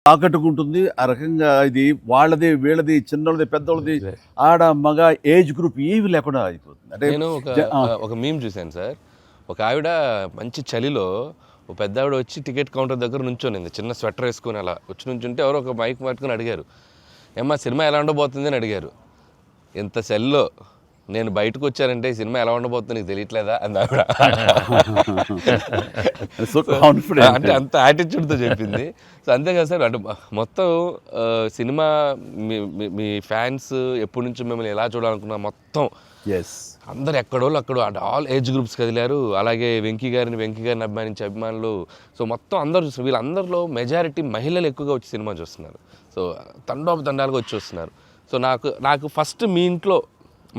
ఆకట్టుకుంటుంది. ఆ రకంగా ఇది వాళ్ళది, వీళ్ళది, చిన్నోళ్ళది, పెద్దోళ్ళది, ఆడ, మగ, ఏజ్ గ్రూప్ ఏవి లేకుండా అయిపోతుంది. అంటే నేను ఒక మీమ్ చూశాను సార్. ఒక ఆవిడ మంచి చలిలో ఒక పెద్ద ఆవిడ వచ్చి టికెట్ కౌంటర్ దగ్గర నుంచోనింది, చిన్న స్వెటర్ వేసుకుని అలా వచ్చి నుంచుంటే ఎవరో ఒక మైక్ పట్టుకుని అడిగారు, ఏమ్మా సినిమా ఎలా ఉండబోతుంది అని అడిగారు. ఇంత చలిలో నేను బయటకు వచ్చానంటే ఈ సినిమా ఎలా ఉండబోతుంది నీకు తెలియట్లేదా అని ఆవిడ. అంటే అంత యాటిట్యూడ్తో చెప్పింది. సో అంతేకాదు సార్, అంటే మొత్తం సినిమా మీ ఫ్యాన్స్ ఎప్పటి నుంచి మిమ్మల్ని ఎలా చూడాలనుకున్నా మొత్తం అందరు ఎక్కడోళ్ళు అక్కడ ఆల్ ఏజ్ గ్రూప్స్ కదిలారు. అలాగే వెంకీ గారిని అభిమానించే అభిమానులు, సో మొత్తం అందరూ చూస్తున్నారు. వీళ్ళందరిలో మెజారిటీ మహిళలు ఎక్కువగా వచ్చి సినిమా చూస్తున్నారు. సో తండాలుగా వచ్చి వస్తున్నారు. సో నాకు ఫస్ట్ మీ ఇంట్లో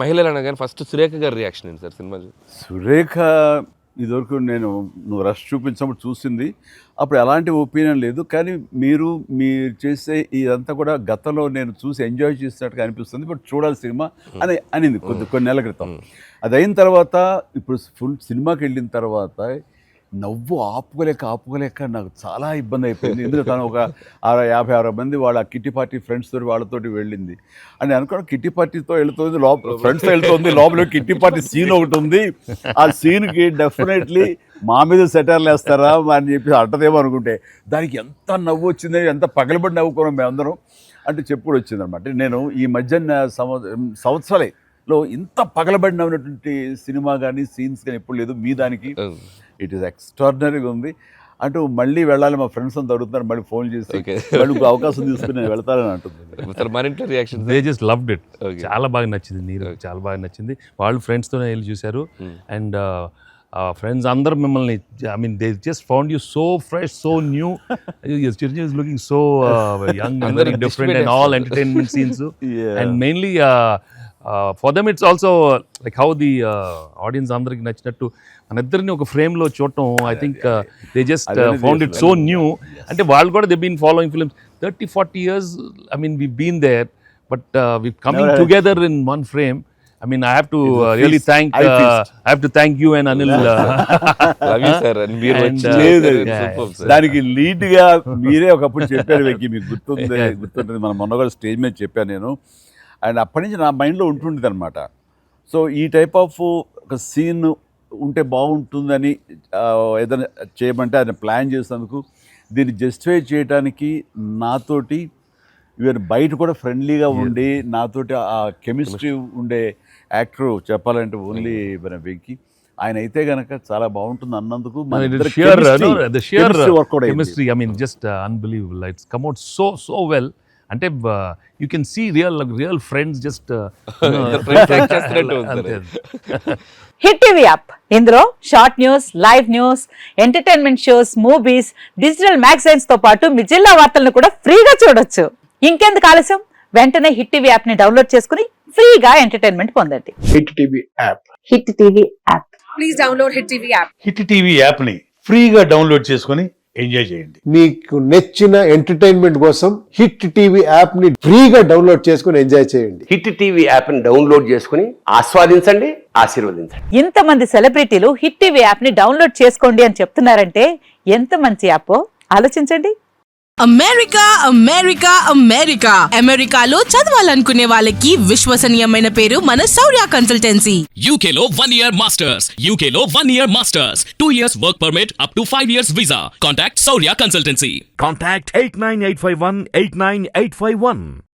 మహిళలు అనగానే ఫస్ట్ సురేఖ గారి రియాక్షన్ ఏంటి సార్ సినిమా? సురేఖ ఇదివరకు నువ్వు రష్ చూపించినప్పుడు చూసింది, అప్పుడు ఎలాంటి ఒపీనియన్ లేదు. కానీ మీరు చేసే ఇదంతా కూడా గతంలో నేను చూసి ఎంజాయ్ చేసినట్టుగా అనిపిస్తుంది, బట్ చూడాలి సినిమా అనింది కొన్ని నెలల క్రితం. అది అయిన తర్వాత ఇప్పుడు ఫుల్ సినిమాకి వెళ్ళిన తర్వాత నవ్వు ఆపుకోలేక నాకు చాలా ఇబ్బంది అయిపోయింది. ఎందుకంటే తను ఒక 50-60 మంది వాళ్ళ కిట్టి పార్టీ ఫ్రెండ్స్ తోటి వాళ్ళతోటి వెళ్ళింది అని అనుకోవడం. కిట్టి పార్టీతో వెళుతుంది, ఫ్రెండ్స్తో వెళ్తుంది, లోపల కిట్టి పార్టీ సీన్ ఒకటి ఉంది. ఆ సీన్కి డెఫినెట్లీ మా మీద సెటర్లు వేస్తారా అని చెప్పి అంటదేమో అనుకుంటే దానికి ఎంత నవ్వు వచ్చింది, ఎంత పగలబడి నవ్వుకున్నాం మేమందరం అంటే చెప్పుడు వచ్చిందనమాట. నేను ఈ మధ్య సంవత్సరాలలో ఇంత పగలబడి నవ్వినటువంటి సినిమా కానీ సీన్స్ కానీ ఎప్పుడు లేదు. మీ దానికి ఇట్ ఈస్ ఎక్స్ట్రాడినరీగా ఉంది. అంటూ మళ్ళీ వెళ్ళాలి, మా ఫ్రెండ్స్ అంతా అడుగుతున్నారు, మళ్ళీ ఫోన్ చేసి మళ్ళీ అవకాశం తీసుకుని నేను వెళ్తానని అంటుంది. They just loved it. చాలా బాగా నచ్చింది, నీరు చాలా బాగా నచ్చింది. వాళ్ళు ఫ్రెండ్స్తోనే వెళ్ళి చూశారు. అండ్ ఫ్రెండ్స్ అందరూ మిమ్మల్ని, I mean they just found you so fresh, so new. Chiranjeevi is looking so young and very different and all entertainment scenes. And mainly for them it's also like how the audience అందరికి నచ్చినట్టు మన ఇద్దరిని ఒక ఫ్రేమ్లో చూడటం. I think they just found it so new. అంటే వాళ్ళు కూడా they been following films 30-40 years. I mean we've been there, but we've coming together in one frame. I mean I have to really thank you and Anil. Love you sir. And మీరు దానికి lead గా మీరే ఒకప్పుడు చెప్పారు వెంకీ, మీకు గుర్తుంటుంది మన మొన్న కూడా స్టేజ్ మీద చెప్పాను నేను. అండ్ అప్పటి నుంచి నా మైండ్లో ఉంటుండేది అనమాట. సో ఈ టైప్ ఆఫ్ ఒక సీన్ ఉంటే బాగుంటుందని ఏదైనా చేయమంటే ఆయన ప్లాన్ చేసినందుకు, దీన్ని జస్టిఫై చేయడానికి నాతోటి ఈవెన్ బయట కూడా ఫ్రెండ్లీగా ఉండి నాతోటి ఆ కెమిస్ట్రీ ఉండే యాక్టర్ చెప్పాలంటే ఓన్లీ మన వెంకీ. ఆయన అయితే గనక చాలా బాగుంటుంది అన్నందుకు chemistry, I mean just unbelievable. It's come out so well. అంటే you can see real friends just hit TV app. ఇందులో short news, live news, entertainment shows, movies, digital magazines తో పాటు మీ జిల్లా వార్తలను కూడా ఫ్రీగా చూడొచ్చు. ఇంకెందుకు ఆలస్యం, వెంటనే హిట్ టీవీ యాప్ ని డౌన్లోడ్ చేసుకుని ఫ్రీగా ఎంటర్టైన్మెంట్ పొందండి. Hit TV app. Hit TV app. Please download hit TV app. Hit TV app ని ఫ్రీగా డౌన్లోడ్ చేసుకొని ఎంజాయ్ చేయండి. మీకు నచ్చిన ఎంటర్టైన్మెంట్ కోసం హిట్ టీవీ యాప్ ని ఫ్రీగా డౌన్లోడ్ చేసుకొని ఎంజాయ్ చేయండి. హిట్ టీవీ యాప్ ని డౌన్లోడ్ చేసుకుని ఆస్వాదించండి, ఆశీర్వదించండి. ఇంతమంది సెలబ్రిటీలు హిట్ టీవీ యాప్ ని డౌన్లోడ్ చేసుకోండి అని చెప్తున్నారంటే ఎంత మంచి యాప్ ఆలోచించండి. అమెరికాలో చదవాలనుకునే వాళ్ళకి విశ్వసనీయమైన పేరు మన శౌర్య కన్సల్టెన్సీ. UK లో 1 year masters, UK లో 1 year masters, 2 years work permit up to 5 years visa. Contact Shaurya Consultancy. Contact 89851 89851.